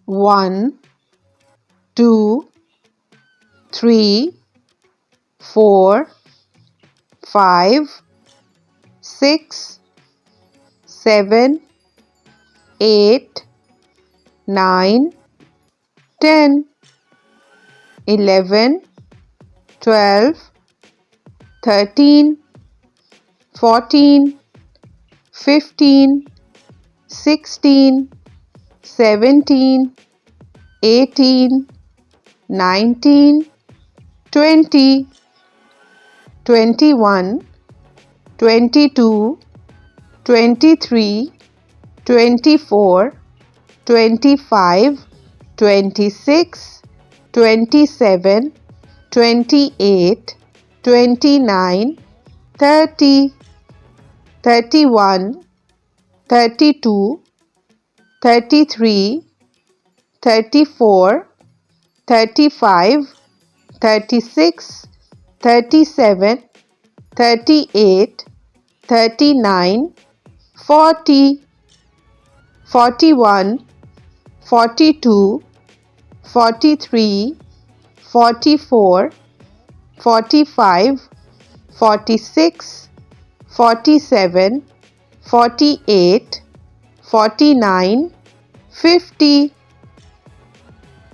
1, 2, 3, 4, 5, 6, 7, 8, 9, 10, 11, 12, 13, 14, 15, 16, 17, 18, 19, 20, 21, 22, 23, 24, 25, 26, 27, 28, 29, 30, 31, 32, 33, 34, 35, 36, 37, 38, 39, 40, 41, 42, 43, 44, 45, 46, 47, 48, 49, 50,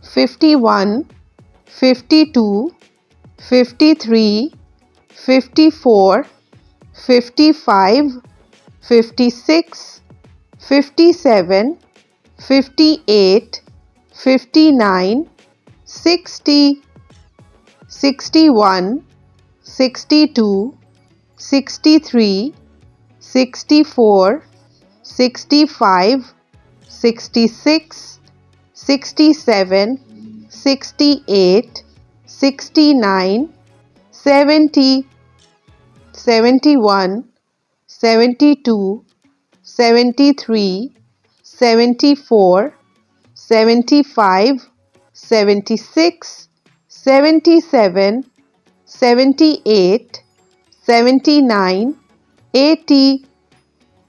51, 52, 53, 54, 55, 56, 57, 58, 59, 60, 61, 62, 63, 64, 65, 66, 67, 68, 69, 70, 71, 72, 73, 74, 75, 76, 77, 78, 79, 80,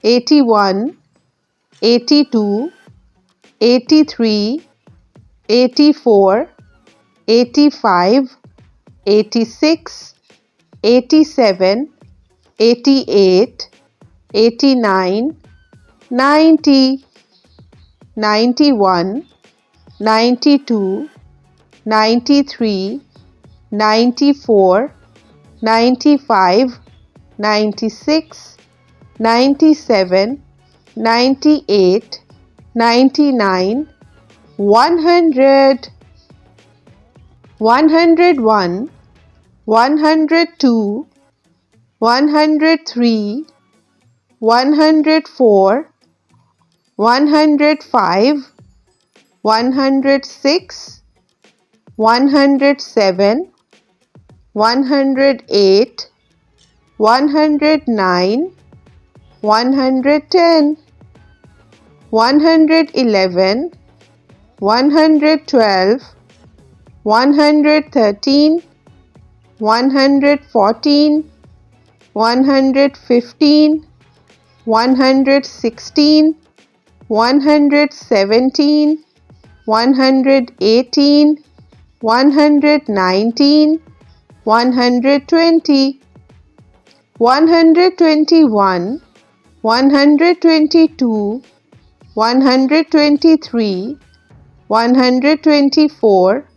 81, 82, 83, 84, 85, 86, 87, 88, 89, 90, 91, 92, 93, 94, 95, 96, 97, 98, 99, 100, 101, 102, 103, 104, 105, 106, 107, 108, 109, 110, 111, 112, 113, 114, 115, 116, 117, 118, 119, 120, 121, 122, 123, 124,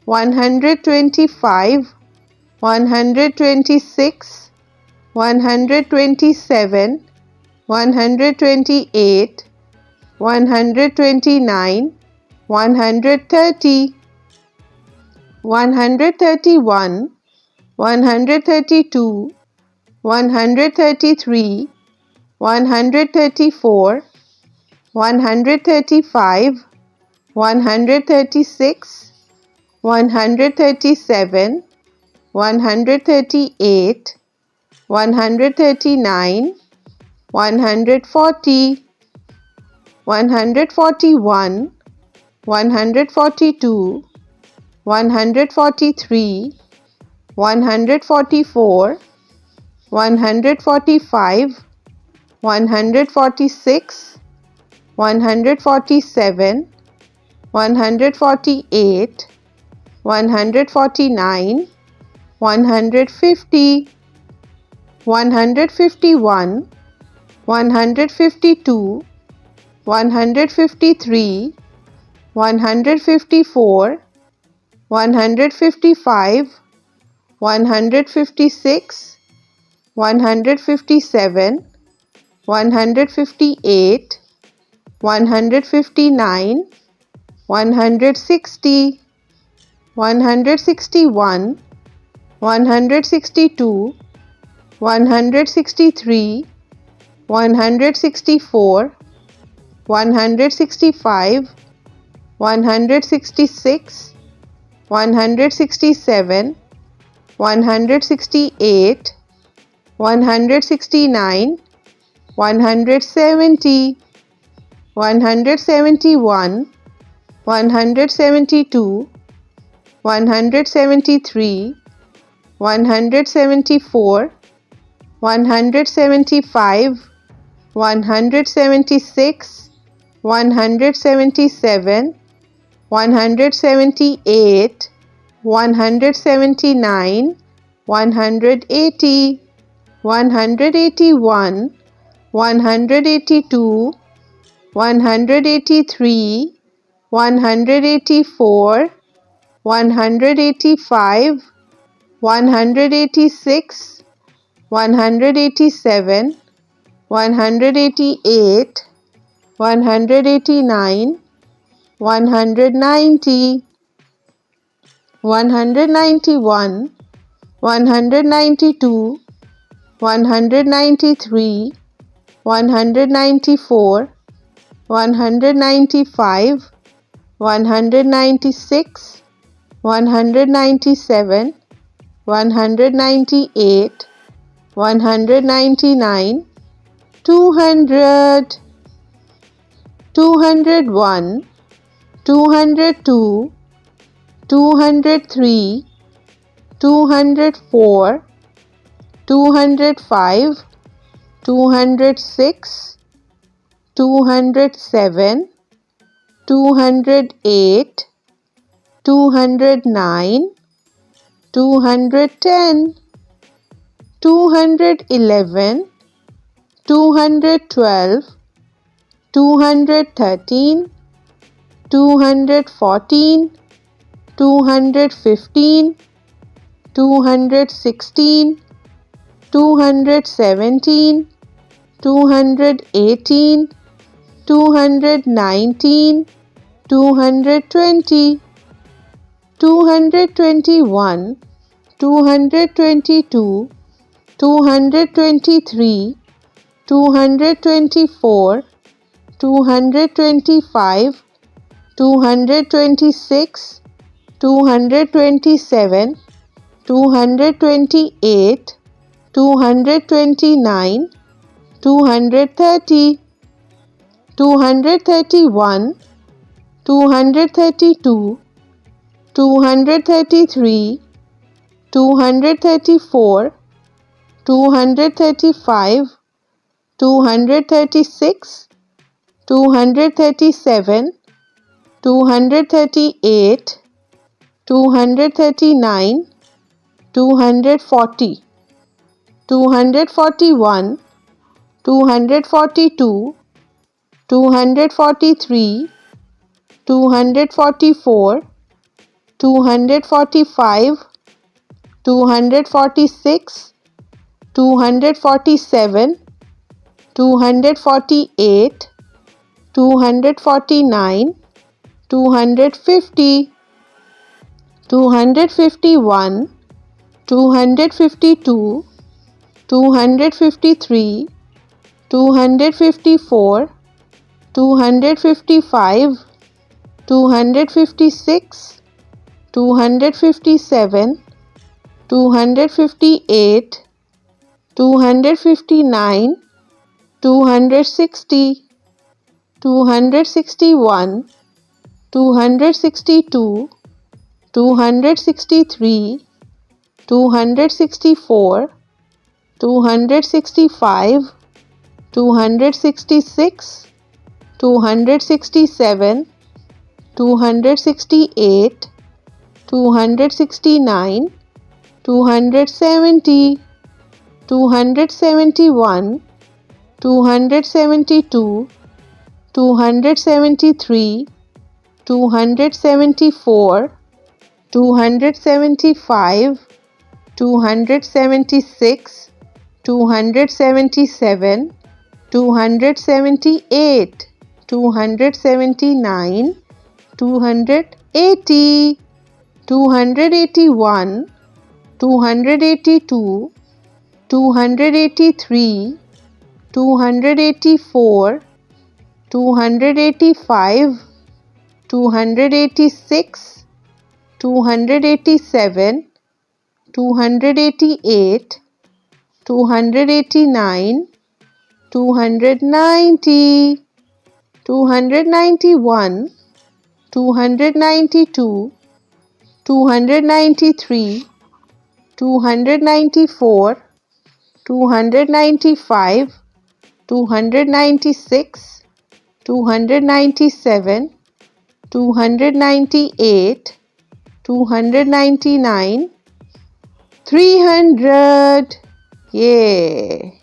125, 126, 127, 128, 129, 130, 131, 132, 133, 134, 135, 136, 137, 138, 139, 140, 141, 142, 143, 144, 145, 146, 147, 148, 149, 150, 151, 152, 153, 154, 155, 156, 157, 158, 159, 160, 161, 162, 163, 164, 165, 166, 167, 168, 169, 170, 171, 172, 173, 174, 175, 176, 177, 178, 179, 180, 181, 182, 183, 184, 185, 186, 187, 188, 189, 190, 191, 192, 193, 194, 195, 196, 197, 198, 199, 200, 201, 202, 203, 204, 205, 206, 207, 208, 209, 210, 211, 212, 213, 214, 215, 216, 217, 218, 219, 220, 221, 222, 223, 224, 225, 226, 227, 228, 229, 230, 231, 232, 233, 234, 235, 236, 237, 238, 239, 240, 241, 242, 243, 244, 245, 246, 247, 248, 249, 250, 251, 252, 253, 254, 255, 256, 257, 258, 259, 260, 261, 262, 263, 264, 265, 266, 267, 268, 269, 270, 271, 272, 273, 274, 275, 276, 277, 278, 279, 280, 281, 282, 283, 284, 285, 286, 287, 288, 289, 290, 291, 292, 293, 294, 295, 296, 297, 298, 299, 300. Yay!